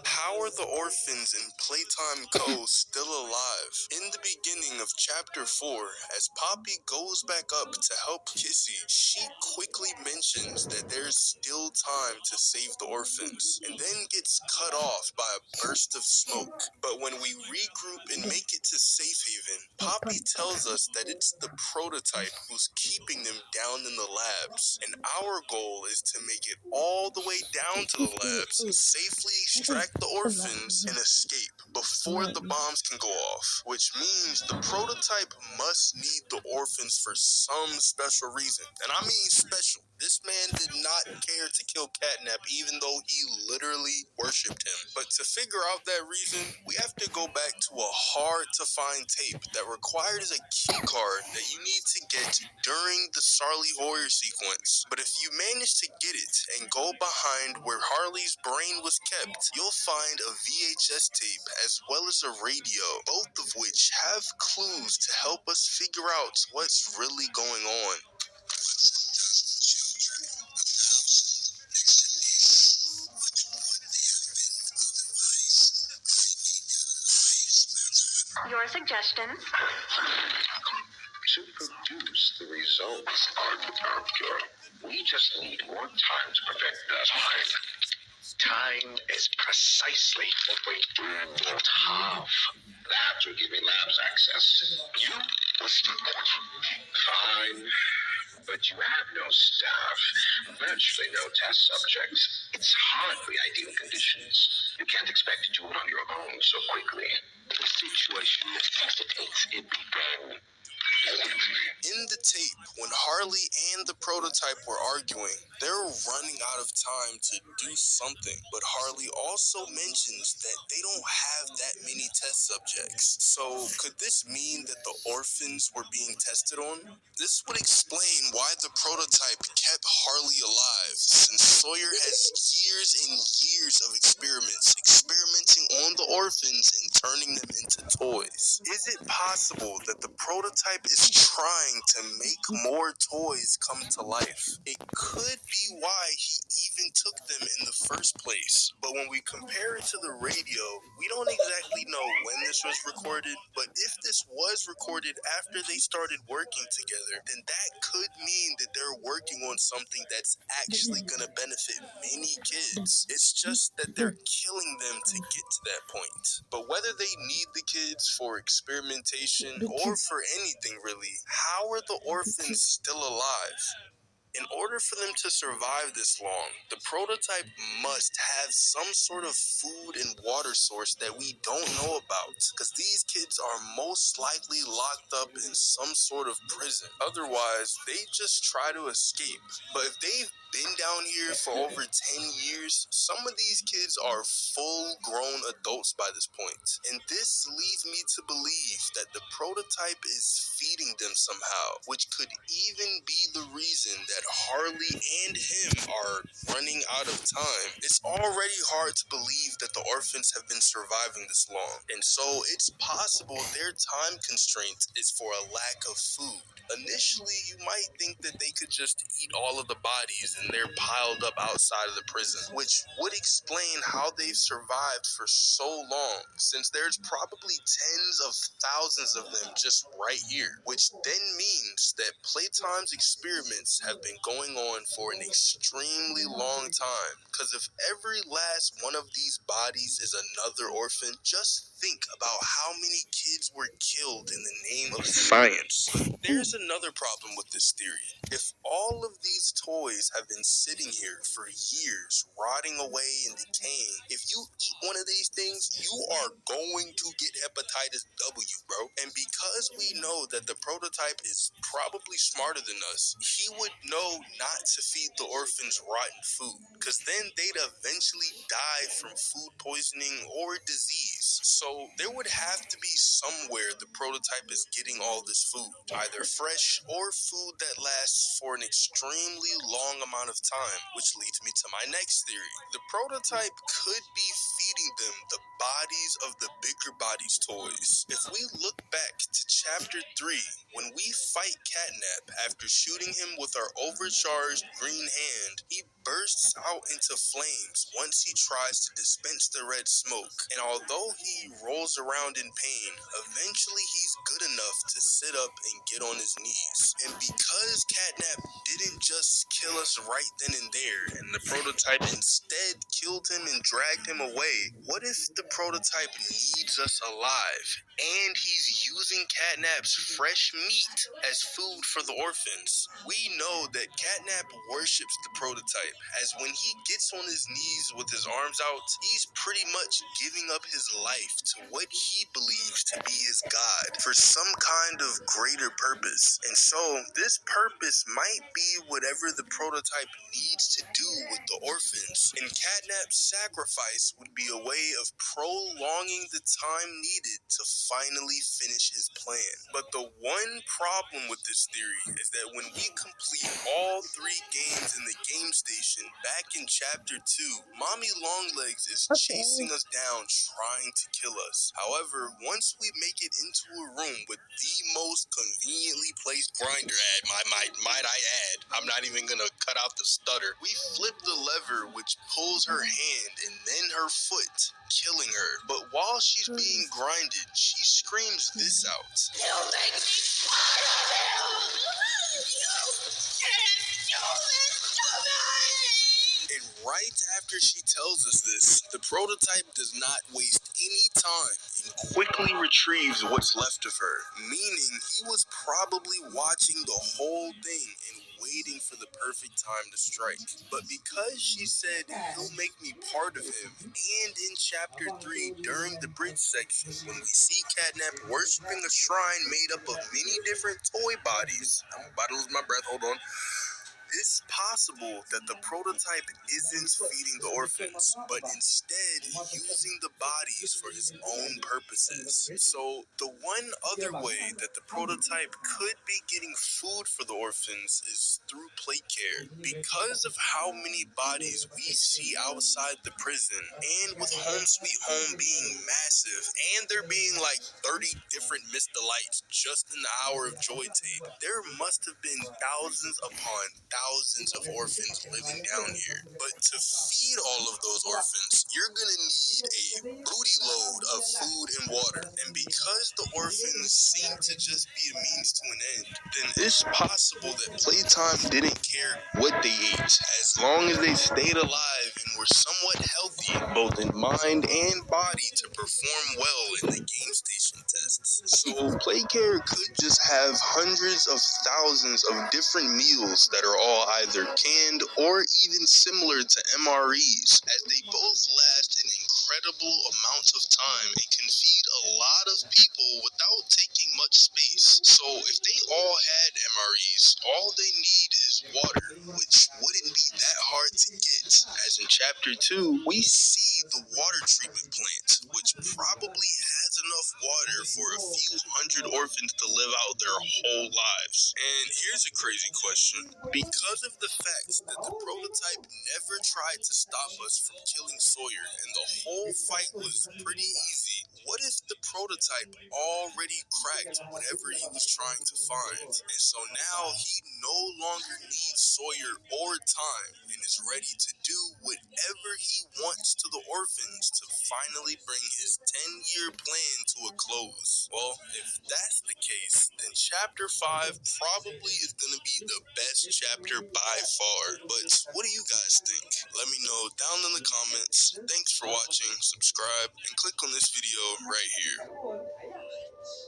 How are the orphans in Playtime Co. still alive? In the beginning of Chapter 4, as Poppy goes back up to help Kissy, she quickly mentions that there's still time to save the orphans, and then gets cut off by a burst of smoke. But when we regroup and make it to Safe Haven, Poppy tells us that it's the prototype who's keeping them down in the labs, and our goal is to make it all the way down to the labs, safely extract the orphans, and escape before the bombs can go off, which means the prototype must need the orphans for some special reason. And I mean special. This man did not care to kill Catnap even though he literally worshipped him. But to figure out that reason, we have to go back to a hard-to-find tape that requires a key card that you need to get during the Charlie Hoyer sequence. But if you manage to get it and go behind where Harley's brain was kept, you'll find a VHS tape as well as a radio, both of which have clues to help us figure out what's really going on. Your suggestions? To produce the results I'm after, we just need more time to perfect that. Time is precisely what we don't have. Labs will give me labs access. You will still fine, but you have no staff, virtually no test subjects. It's hardly ideal conditions. You can't expect to do it on your own so quickly. The situation necessitates it be done. In the tape, when Harley and the prototype were arguing, they're running out of time to do something. But Harley also mentions that they don't have that many test subjects. So could this mean that the orphans were being tested on? This would explain why the prototype kept Harley alive, since Sawyer has years and years of experimenting on the orphans and turning them into toys. Is it possible that the prototype is trying to make more toys come to life? It could be why he even took them in the first place. But when we compare it to the radio, we don't exactly know when this was recorded, but if this was recorded after they started working together, then that could mean that they're working on something that's actually gonna benefit many kids. It's just that they're killing them to get to that point. But whether they need the kids for experimentation or for anything really, how are the orphans still alive? In order for them to survive this long, the prototype must have some sort of food and water source that we don't know about, because these kids are most likely locked up in some sort of prison. Otherwise, they just try to escape. But if they've been down here for over 10 years, some of these kids are full-grown adults by this point. And this leads me to believe that the prototype is feeding them somehow, which could even be the reason that Harley and him are running out of time. It's already hard to believe that the orphans have been surviving this long, and so it's possible their time constraint is for a lack of food. Initially, you might think that they could just eat all of the bodies and they're piled up outside of the prison, which would explain how they've survived for so long, since there's probably tens of thousands of them just right here, which then means that Playtime's experiments have been going on for an extremely long time, because if every last one of these bodies is another orphan, just think about how many kids were killed in the name of science. But there's another problem with this theory. If all of these toys have been sitting here for years, rotting away and decaying, if you eat one of these things, you are going to get hepatitis W, bro. And because we know that the prototype is probably smarter than us, he would know not to feed the orphans rotten food, because then they'd eventually die from food poisoning or disease. So there would have to be somewhere the prototype is getting all this food, either fresh or food that lasts for an extremely long amount of time, which leads me to my next theory. The prototype could be feeding them the bodies of the bigger bodies toys. If we look back to chapter 3, when we fight Catnap after shooting him with our overcharged green hand, he bursts bursts out into flames once he tries to dispense the red smoke. And although he rolls around in pain, eventually he's good enough to sit up and get on his knees. And because Catnap didn't just kill us right then and there, and the prototype instead killed him and dragged him away, what if the prototype needs us alive, and he's using Catnap's fresh meat as food for the orphans? We know that Catnap worships the prototype, as when he gets on his knees with his arms out, he's pretty much giving up his life to what he believes to be his god for some kind of greater purpose. And so, this purpose might be whatever the prototype needs to do with the orphans. And Catnap's sacrifice would be a way of prolonging the time needed to finally finish his plan. But the one problem with this theory is that when we complete all 3 games in the game station back in chapter 2, Mommy Longlegs is chasing us down trying to kill us. However, once we make it into a room with the most conveniently placed grinder ad, might I add, I'm not even gonna cut out the stutter, we flip the lever which pulls her hand and then her foot, killing her. But while she's being grinded, she screams this out. You make me part of it! You can't do this to me! And right after she tells us this, the prototype does not waste any time and quickly retrieves what's left of her, meaning he was probably watching the whole thing and waiting for the perfect time to strike. But because she said he'll make me part of him, and in chapter 3 during the bridge section when we see Catnap worshiping a shrine made up of many different toy bodies, I'm about to lose my breath, hold on. It's possible that the prototype isn't feeding the orphans, but instead using the bodies for his own purposes. So, the one other way that the prototype could be getting food for the orphans is through plate care. Because of how many bodies we see outside the prison, and with Home Sweet Home being massive, and there being like 30 different Mr. Lights just in the Hour of Joy tape, there must have been thousands upon thousands of orphans living down here. But to feed all of those orphans, you're gonna need a booty load of food and water. And because the orphans seem to just be a means to an end, then it's possible that Playtime didn't care what they ate, as long as they stayed alive and were somewhat healthy, both in mind and body, to perform well in the game station tests. So Playcare could just have hundreds of thousands of different meals that are all either canned or even similar to MREs, as they both last an incredible amount of time and can feed a lot of people without taking much space. So if they all had MREs, all they need is water, which wouldn't be that hard to get, as in chapter 2 we see the water treatment plant, which probably has enough water for a few hundred orphans to live out their whole lives. And here's a crazy question. Because of the fact that the prototype never tried to stop us from killing Sawyer and the whole fight was pretty easy, what if the prototype already cracked whatever he was trying to find? And so now he no longer needs Sawyer or time and is ready to do whatever he wants to the orphans to finally bring his 10-year plan to a close. Well, if that's the case, then chapter 5 probably is going to be the best chapter by far. But what do you guys think? Let me know down in the comments. Thanks for watching, subscribe, and click on this video right here.